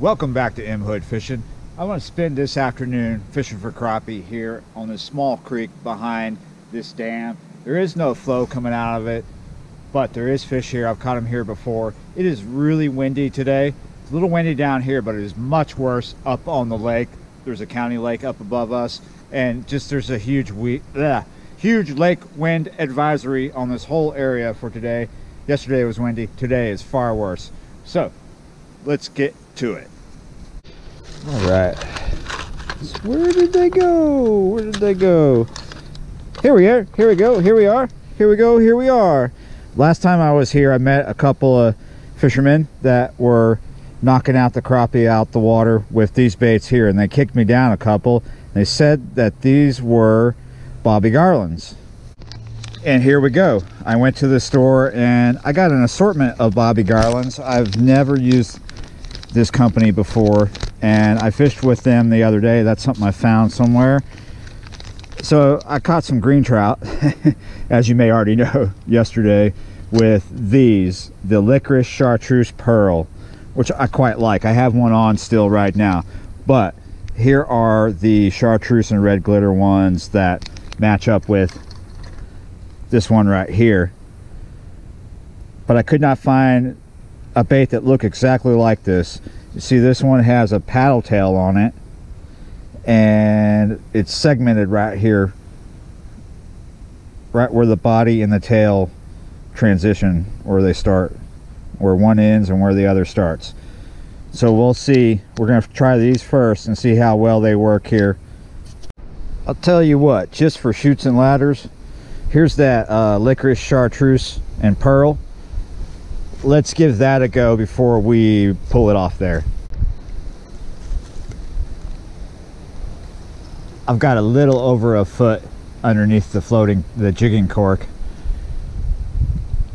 Welcome back to M Hood Fishing. I want to spend this afternoon fishing for crappie here on this small creek behind this dam. There is no flow coming out of it, but there is fish here. I've caught them here before. It is really windy today. It's a little windy down here, but it is much worse up on the lake. There's a county lake up above us, and just there's a huge lake wind advisory on this whole area for today. Yesterday was windy. Today is far worse. So let's get to it. All right. Where did they go? Where did they go? Here we are. Here we go. Here we are. Here we go. Here we are. Last time I was here, I met a couple of fishermen that were knocking out the crappie out the water with these baits here, and they kicked me down a couple. They said that these were Bobby Garlands. And here we go. I went to the store and I got an assortment of Bobby Garlands. I've never used this company before, and I fished with them the other day. That's something I found somewhere. So I caught some green trout, as you may already know, yesterday with these, the licorice chartreuse pearl, which I quite like. I have one on still right now, but here are the chartreuse and red glitter ones that match up with this one right here. But I could not find a bait that looked exactly like this. You see, this one has a paddle tail on it, and it's segmented right here, right where the body and the tail transition, where they start, where one ends and where the other starts. So we'll see. We're gonna try these first and see how well they work here. I'll tell you what, just for shoots and ladders, here's that licorice chartreuse and pearl. Let's give that a go before we pull it off there. I've got a little over a foot underneath the jigging cork.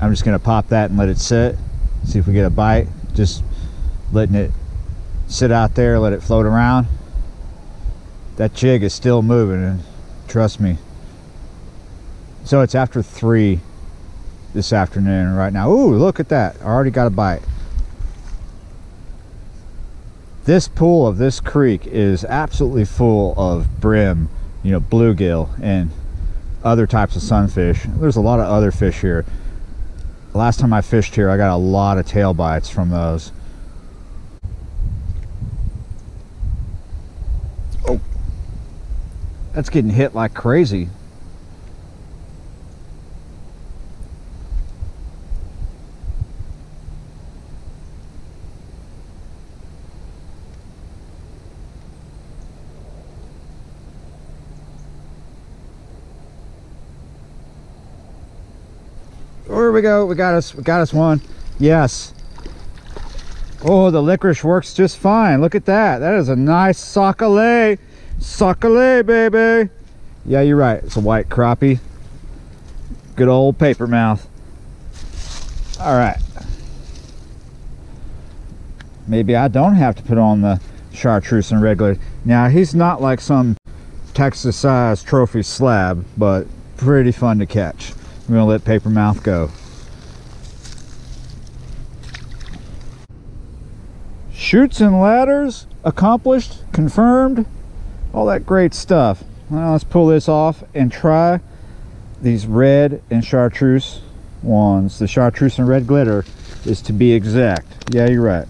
I'm just gonna pop that and let it sit, see if we get a bite. Just letting it sit out there, let it float around. That jig is still moving, and trust me. So it's after 3 this afternoon right now. Ooh, look at that. I already got a bite. This pool of this creek is absolutely full of brim, you know, bluegill and other types of sunfish. There's a lot of other fish here. Last time I fished here, I got a lot of tail bites from those. Oh, that's getting hit like crazy. There we go. We got us one. Yes. Oh, the licorice works just fine. Look at that. That is a nice sockeye. Sockeye, baby. Yeah, you're right. It's a white crappie. Good old paper mouth. All right. Maybe I don't have to put on the chartreuse and red glitter. Now, he's not like some Texas-sized trophy slab, but pretty fun to catch. I'm gonna let paper mouth go. Shoots and ladders accomplished, confirmed, all that great stuff. Now let's pull this off and try these red and chartreuse ones. The chartreuse and red glitter is to be exact. Yeah, you're right.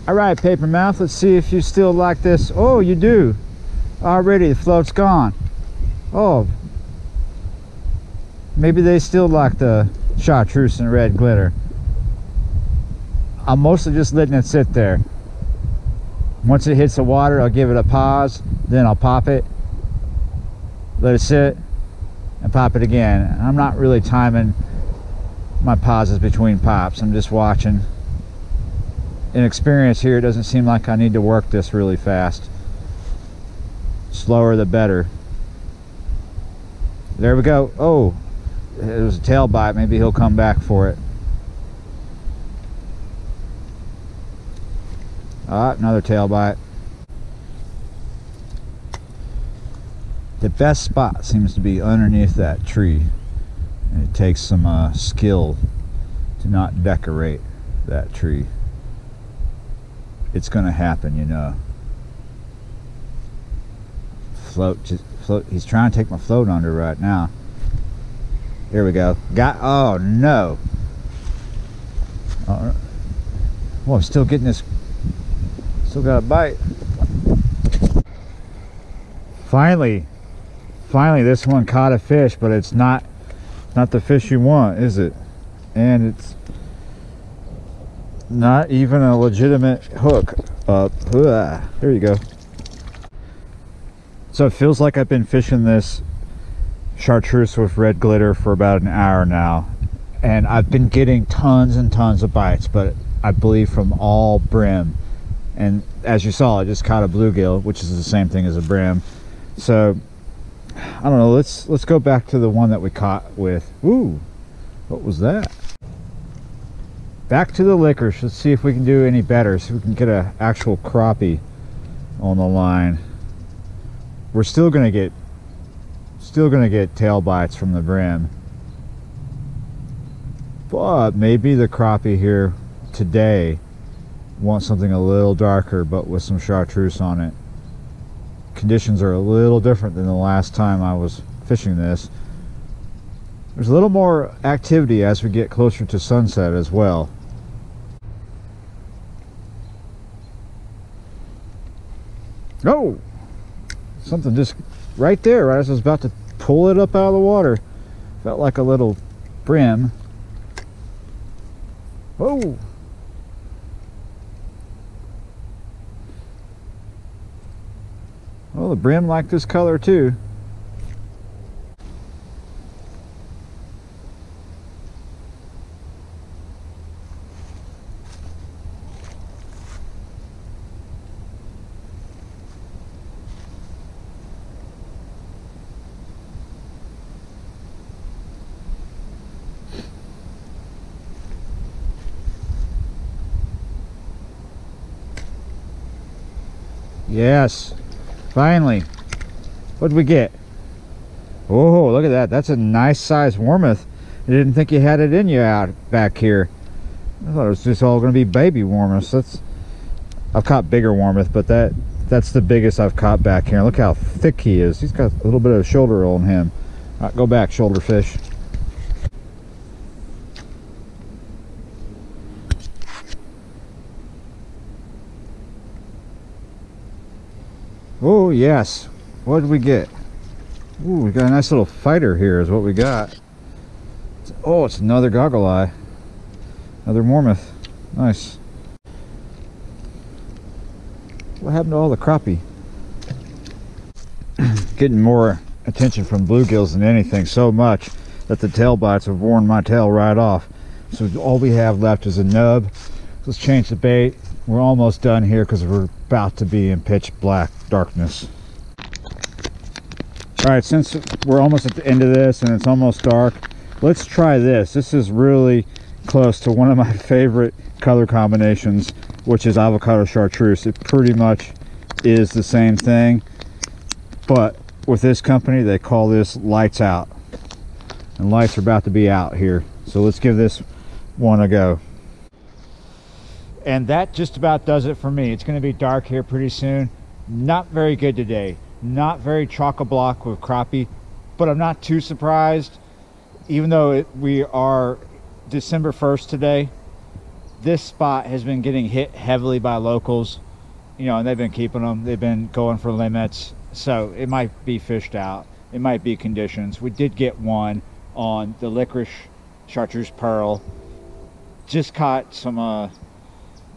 All right, paper mouth, let's see if you still like this. Oh, you do. Already the float's gone. Oh, maybe they still like the chartreuse and red glitter. I'm mostly just letting it sit there. Once it hits the water, I'll give it a pause, then I'll pop it, let it sit, and pop it again. I'm not really timing my pauses between pops. I'm just watching. In experience here, it doesn't seem like I need to work this really fast. Slower the better. There we go. Oh, it was a tail bite. Maybe he'll come back for it. Another tail bite. The best spot seems to be underneath that tree. And it takes some skill to not decorate. that tree. It's gonna happen, you know. Float, just float. He's trying to take my float under right now. Here we go. Got, oh no. Well, I'm still getting this, still got a bite. Finally this one caught a fish, but it's not the fish you want, is it? And it's not even a legitimate hook up. There you go. So it feels like I've been fishing this chartreuse with red glitter for about an hour now, and I've been getting tons and tons of bites, but I believe from all brim. And as you saw, I just caught a bluegill, which is the same thing as a brim. So I don't know, let's go back to the one that we caught with, ooh, what was that? Back to the licorice. Let's see if we can do any better, so we can get an actual crappie on the line. We're still gonna get tail bites from the brim, but maybe the crappie here today wants something a little darker, but with some chartreuse on it. Conditions are a little different than the last time I was fishing this. There's a little more activity as we get closer to sunset as well. Oh, something just right there, right as I was about to pull it up out of the water. Felt like a little brim. Whoa. Well, the brim like this color too. Yes, finally. What did we get? Oh, look at that. That's a nice size Warmouth. I didn't think you had it in you out back here. I thought it was just all going to be baby Warmouths. I've caught bigger Warmouth, but that's the biggest I've caught back here. Look how thick he is. He's got a little bit of shoulder on him. All right, go back, shoulder fish. Oh yes, what did we get? Ooh, we got a nice little fighter here is what we got. Oh, it's another goggle eye. Another Warmouth. Nice. What happened to all the crappie? Getting more attention from bluegills than anything, so much that the tail bites have worn my tail right off. So all we have left is a nub. Let's change the bait. We're almost done here because we're about to be in pitch black darkness. All right, since we're almost at the end of this and it's almost dark, let's try this. This is really close to one of my favorite color combinations, which is avocado chartreuse. It pretty much is the same thing, but with this company they call this lights out, and lights are about to be out here. So let's give this one a go. And that just about does it for me. It's going to be dark here pretty soon. Not very good today. Not very chock-a-block with crappie, but I'm not too surprised. Even though we are December 1st today, this spot has been getting hit heavily by locals, you know, and they've been keeping them. They've been going for limits, so it might be fished out. It might be conditions. We did get one on the licorice chartreuse pearl. Just caught some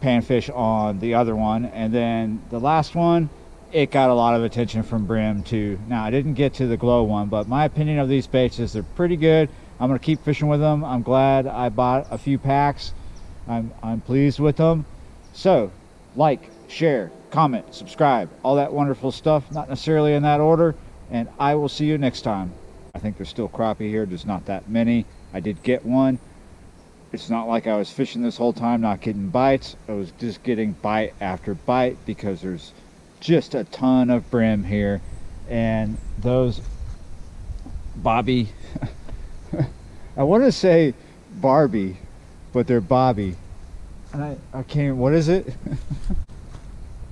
panfish on the other one, and then the last one, it got a lot of attention from brim too. Now I didn't get to the glow one, but my opinion of these baits is they're pretty good. I'm going to keep fishing with them. I'm glad I bought a few packs. I'm pleased with them. So like, share, comment, subscribe, all that wonderful stuff, not necessarily in that order, and I will see you next time. I think there's still crappie here. There's not that many. I did get one. It's not like I was fishing this whole time not getting bites. I was just getting bite after bite because there's just a ton of brim here, and those bobby I want to say Barbie, but they're Bobby. And I can't, what is it?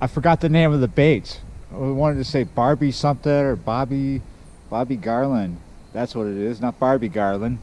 I forgot the name of the baits. I wanted to say Barbie something or Bobby Garland. That's what it is, not Barbie Garland.